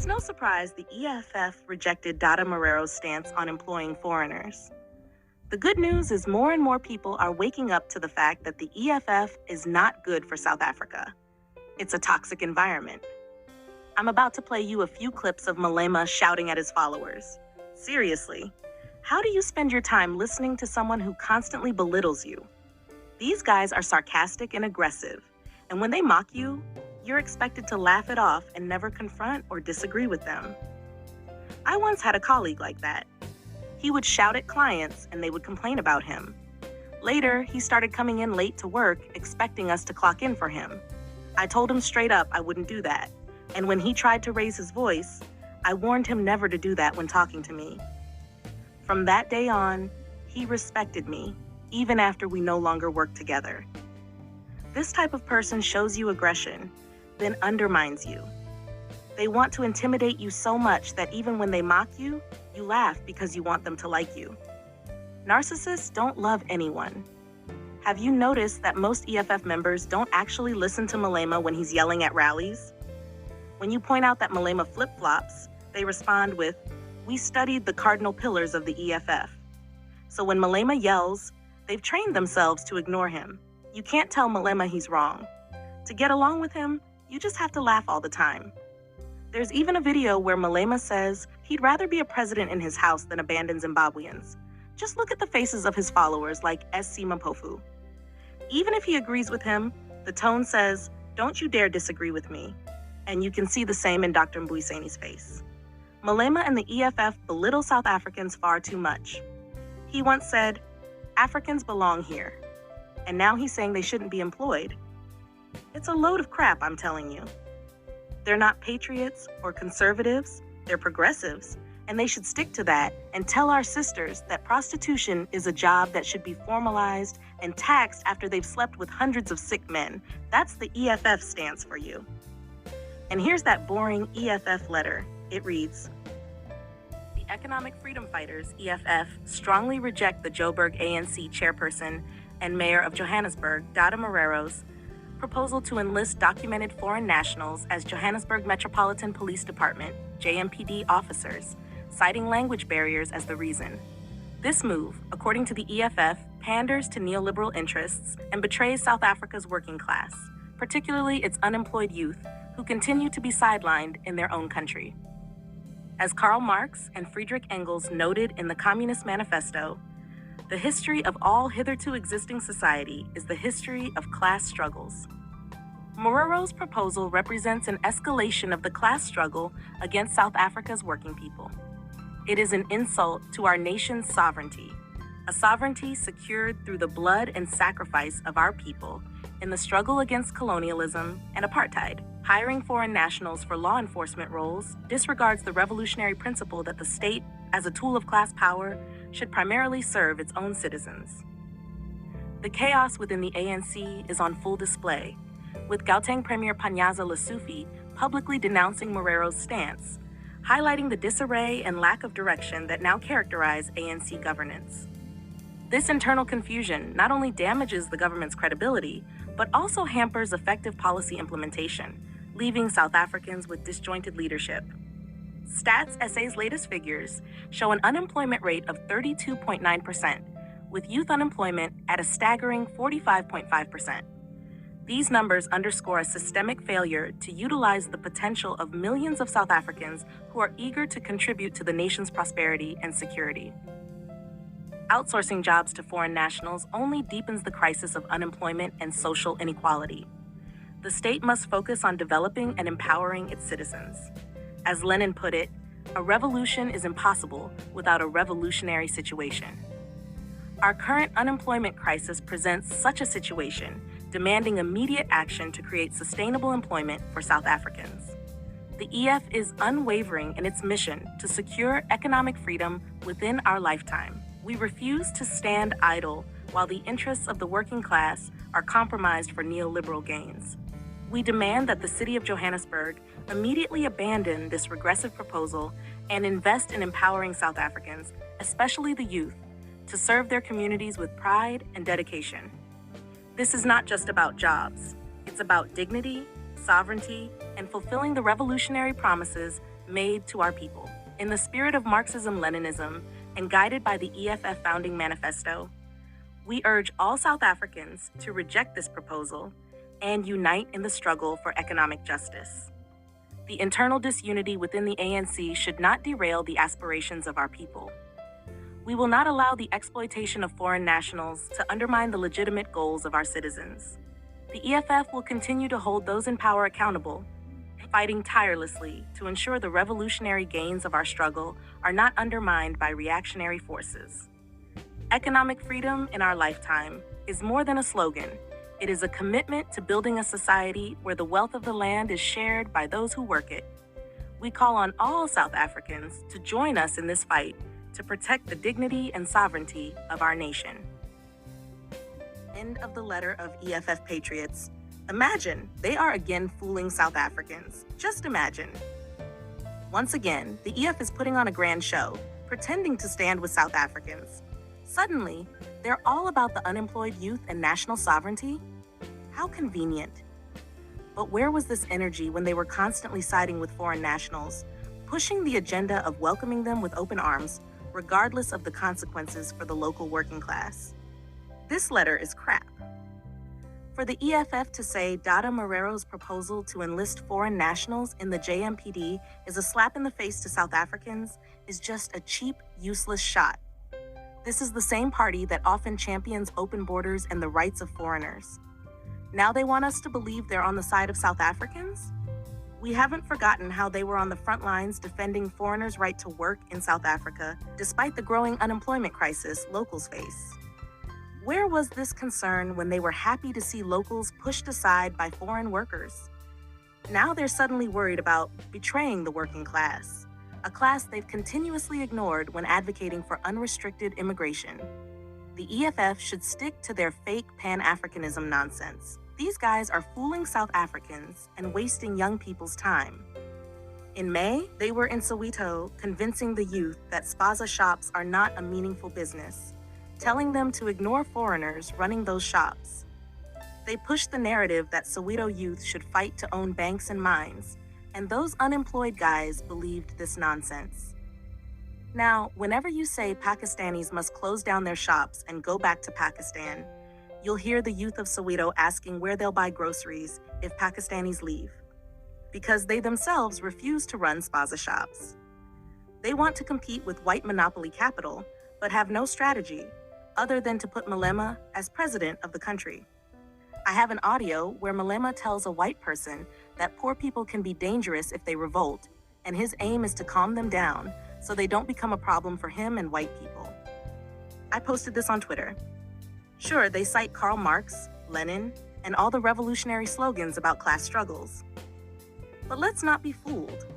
It's no surprise the EFF rejected Dada Morero's stance on employing foreigners. The good news is more and more people are waking up to the fact that the EFF is not good for South Africa. It's a toxic environment. I'm about to play you a few clips of Malema shouting at his followers. Seriously, how do you spend your time listening to someone who constantly belittles you? These guys are sarcastic and aggressive, and when they mock you, you're expected to laugh it off and never confront or disagree with them. I once had a colleague like that. He would shout at clients and they would complain about him. Later, he started coming in late to work, expecting us to clock in for him. I told him straight up I wouldn't do that, and when he tried to raise his voice, I warned him never to do that when talking to me. From that day on, he respected me, even after we no longer worked together. This type of person shows you aggression, then undermines you. They want to intimidate you so much that even when they mock you, you laugh because you want them to like you. Narcissists don't love anyone. Have you noticed that most EFF members don't actually listen to Malema when he's yelling at rallies? When you point out that Malema flip-flops, they respond with, "We studied the cardinal pillars of the EFF." So when Malema yells, they've trained themselves to ignore him. You can't tell Malema he's wrong. To get along with him, you just have to laugh all the time. There's even a video where Malema says he'd rather be a president in his house than abandon Zimbabweans. Just look at the faces of his followers like SC Mpofu. Even if he agrees with him, the tone says, "Don't you dare disagree with me." And you can see the same in Dr. Mbuyiseni's face. Malema and the EFF belittle South Africans far too much. He once said, "Africans belong here." And now he's saying they shouldn't be employed. It's a load of crap, I'm telling you. They're not patriots or conservatives, they're progressives, and they should stick to that and tell our sisters that prostitution is a job that should be formalized and taxed after they've slept with hundreds of sick men. That's the EFF stance for you. And here's that boring EFF letter. It reads, "The Economic Freedom Fighters, EFF, strongly reject the Joburg ANC chairperson and mayor of Johannesburg, Dada Morero's proposal to enlist documented foreign nationals as Johannesburg Metropolitan Police Department, JMPD officers, citing language barriers as the reason. This move, according to the EFF, panders to neoliberal interests and betrays South Africa's working class, particularly its unemployed youth, who continue to be sidelined in their own country." As Karl Marx and Friedrich Engels noted in the Communist Manifesto, the history of all hitherto existing society is the history of class struggles. Morero's proposal represents an escalation of the class struggle against South Africa's working people. It is an insult to our nation's sovereignty, a sovereignty secured through the blood and sacrifice of our people in the struggle against colonialism and apartheid. Hiring foreign nationals for law enforcement roles disregards the revolutionary principle that the state, as a tool of class power, should primarily serve its own citizens. The chaos within the ANC is on full display, with Gauteng Premier Panyaza Lesufi publicly denouncing Morero's stance, highlighting the disarray and lack of direction that now characterize ANC governance. This internal confusion not only damages the government's credibility, but also hampers effective policy implementation, leaving South Africans with disjointed leadership. Stats SA's latest figures show an unemployment rate of 32.9%, with youth unemployment at a staggering 45.5%. These numbers underscore a systemic failure to utilize the potential of millions of South Africans who are eager to contribute to the nation's prosperity and security. Outsourcing jobs to foreign nationals only deepens the crisis of unemployment and social inequality. The state must focus on developing and empowering its citizens. As Lenin put it, a revolution is impossible without a revolutionary situation. Our current unemployment crisis presents such a situation, demanding immediate action to create sustainable employment for South Africans. The EF is unwavering in its mission to secure economic freedom within our lifetime. We refuse to stand idle while the interests of the working class are compromised for neoliberal gains. We demand that the city of Johannesburg immediately abandon this regressive proposal and invest in empowering South Africans, especially the youth, to serve their communities with pride and dedication. This is not just about jobs. It's about dignity, sovereignty, and fulfilling the revolutionary promises made to our people. In the spirit of Marxism-Leninism and guided by the EFF founding manifesto, we urge all South Africans to reject this proposal and unite in the struggle for economic justice. The internal disunity within the ANC should not derail the aspirations of our people. We will not allow the exploitation of foreign nationals to undermine the legitimate goals of our citizens. The EFF will continue to hold those in power accountable, fighting tirelessly to ensure the revolutionary gains of our struggle are not undermined by reactionary forces. Economic freedom in our lifetime is more than a slogan. It is a commitment to building a society where the wealth of the land is shared by those who work it. We call on all South Africans to join us in this fight to protect the dignity and sovereignty of our nation. End of the letter of EFF patriots. Imagine, they are again fooling South Africans. Just imagine. Once again, the EF is putting on a grand show, pretending to stand with South Africans. Suddenly, they're all about the unemployed youth and national sovereignty? How convenient. But where was this energy when they were constantly siding with foreign nationals, pushing the agenda of welcoming them with open arms, regardless of the consequences for the local working class? This letter is crap. For the EFF to say Dada Morero's proposal to enlist foreign nationals in the JMPD is a slap in the face to South Africans is just a cheap, useless shot. This is the same party that often champions open borders and the rights of foreigners. Now they want us to believe they're on the side of South Africans? We haven't forgotten how they were on the front lines defending foreigners' right to work in South Africa, despite the growing unemployment crisis locals face. Where was this concern when they were happy to see locals pushed aside by foreign workers? Now they're suddenly worried about betraying the working class, a class they've continuously ignored when advocating for unrestricted immigration. The EFF should stick to their fake Pan-Africanism nonsense. These guys are fooling South Africans and wasting young people's time. In May, they were in Soweto convincing the youth that spaza shops are not a meaningful business, telling them to ignore foreigners running those shops. They pushed the narrative that Soweto youth should fight to own banks and mines, and those unemployed guys believed this nonsense. Now, whenever you say Pakistanis must close down their shops and go back to Pakistan, you'll hear the youth of Soweto asking where they'll buy groceries if Pakistanis leave, because they themselves refuse to run spaza shops. They want to compete with white monopoly capital, but have no strategy other than to put Malema as president of the country. I have an audio where Malema tells a white person that poor people can be dangerous if they revolt, and his aim is to calm them down so they don't become a problem for him and white people. I posted this on Twitter. Sure, they cite Karl Marx, Lenin, and all the revolutionary slogans about class struggles. But let's not be fooled.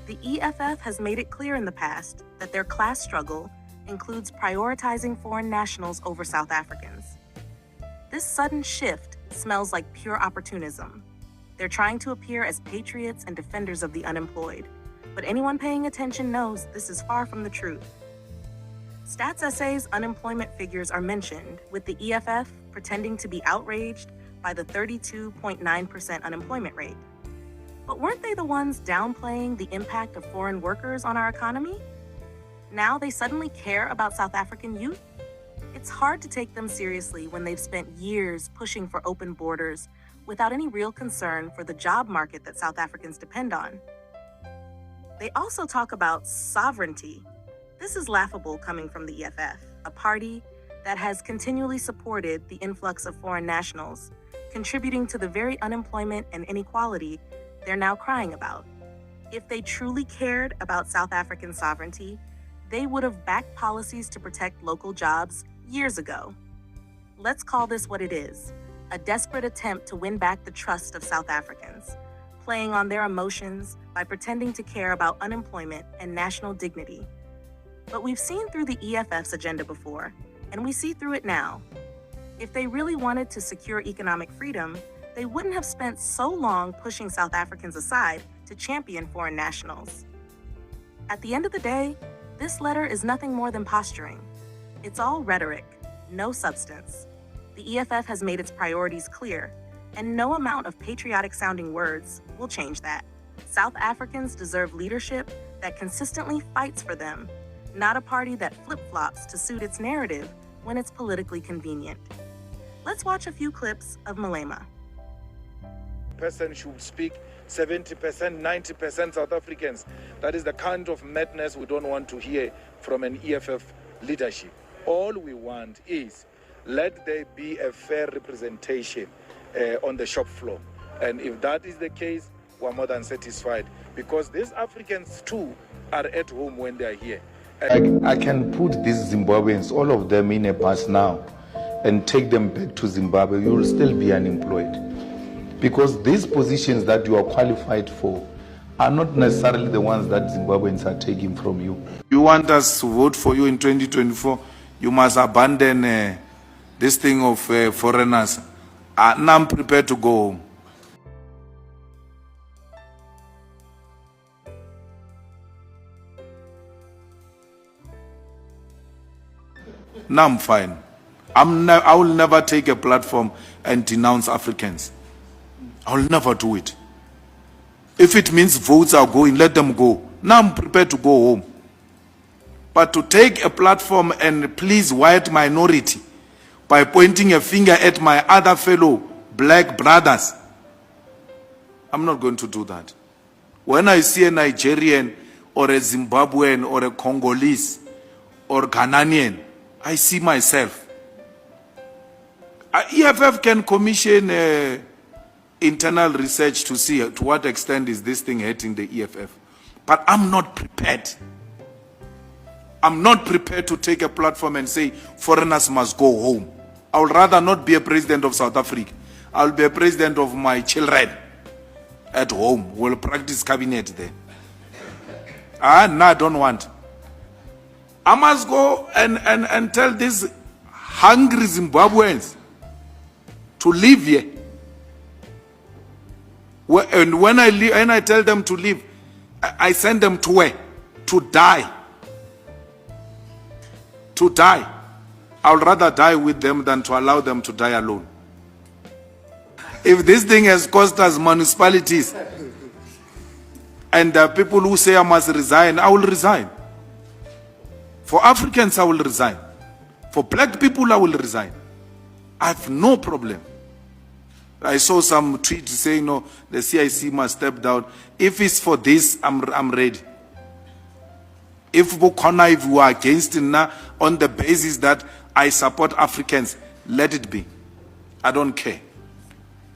The EFF has made it clear in the past that their class struggle includes prioritizing foreign nationals over South Africans. This sudden shift smells like pure opportunism. They're trying to appear as patriots and defenders of the unemployed, but anyone paying attention knows this is far from the truth. Stats SA's unemployment figures are mentioned, with the EFF pretending to be outraged by the 32.9% unemployment rate. But weren't they the ones downplaying the impact of foreign workers on our economy? Now they suddenly care about South African youth? It's hard to take them seriously when they've spent years pushing for open borders without any real concern for the job market that South Africans depend on. They also talk about sovereignty. This is laughable coming from the EFF, a party that has continually supported the influx of foreign nationals, contributing to the very unemployment and inequality they're now crying about. If they truly cared about South African sovereignty, they would have backed policies to protect local jobs years ago. Let's call this what it is, a desperate attempt to win back the trust of South Africans, playing on their emotions by pretending to care about unemployment and national dignity. But we've seen through the EFF's agenda before, and we see through it now. If they really wanted to secure economic freedom, they wouldn't have spent so long pushing South Africans aside to champion foreign nationals. At the end of the day, this letter is nothing more than posturing. It's all rhetoric, no substance. The EFF has made its priorities clear, and no amount of patriotic-sounding words will change that. South Africans deserve leadership that consistently fights for them, not a party that flip-flops to suit its narrative when it's politically convenient. Let's watch a few clips of Malema. Person should speak 70%, 90% South Africans. That is the kind of madness we don't want to hear from an EFF leadership. All we want is let there be a fair representation on the shop floor. And if that is the case, we're more than satisfied, because these Africans too are at home when they are here. I can put these Zimbabweans, all of them, in a bus now and take them back to Zimbabwe. You will still be unemployed, because these positions that you are qualified for are not necessarily the ones that Zimbabweans are taking from you. You want us to vote for you in 2024, you must abandon this thing of foreigners. Now I'm prepared to go home. Now I'm fine. I will never take a platform and denounce Africans. I will never do it. If it means votes are going, let them go. Now I'm prepared to go home. But to take a platform and please white minority by pointing a finger at my other fellow black brothers, I'm not going to do that. When I see a Nigerian or a Zimbabwean or a Congolese or Ghanaian, I see myself. EFF can commission internal research to see to what extent is this thing hurting the EFF. But I'm not prepared. I'm not prepared to take a platform and say foreigners must go home. I would rather not be a president of South Africa. I'll be a president of my children at home. We'll practice cabinet there. No, I don't want. I must go and tell these hungry Zimbabweans to live here. And when I tell them to leave, I send them to where? To die. To die. I would rather die with them than to allow them to die alone. If this thing has cost us municipalities and people who say I must resign, I will resign. For Africans, I will resign. For black people, I will resign. I have no problem. I saw some tweets saying, no, the CIC must step down. If it's for this, I'm ready. If you are against it now on the basis that I support Africans, let it be. I don't care.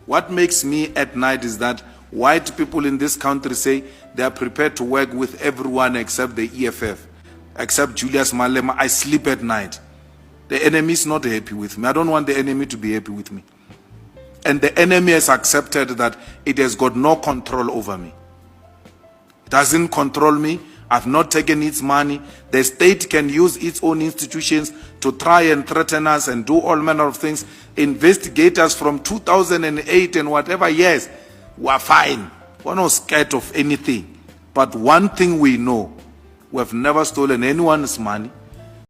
What makes me at night is that white people in this country say they are prepared to work with everyone except the EFF, except Julius Malema. I sleep at night. The enemy is not happy with me. I don't want the enemy to be happy with me. And the enemy has accepted that it has got no control over me. It doesn't control me. I've not taken its money. The state can use its own institutions to try and threaten us and do all manner of things. Investigators from 2008 and whatever years were fine. We're not scared of anything. But one thing we know, we have never stolen anyone's money.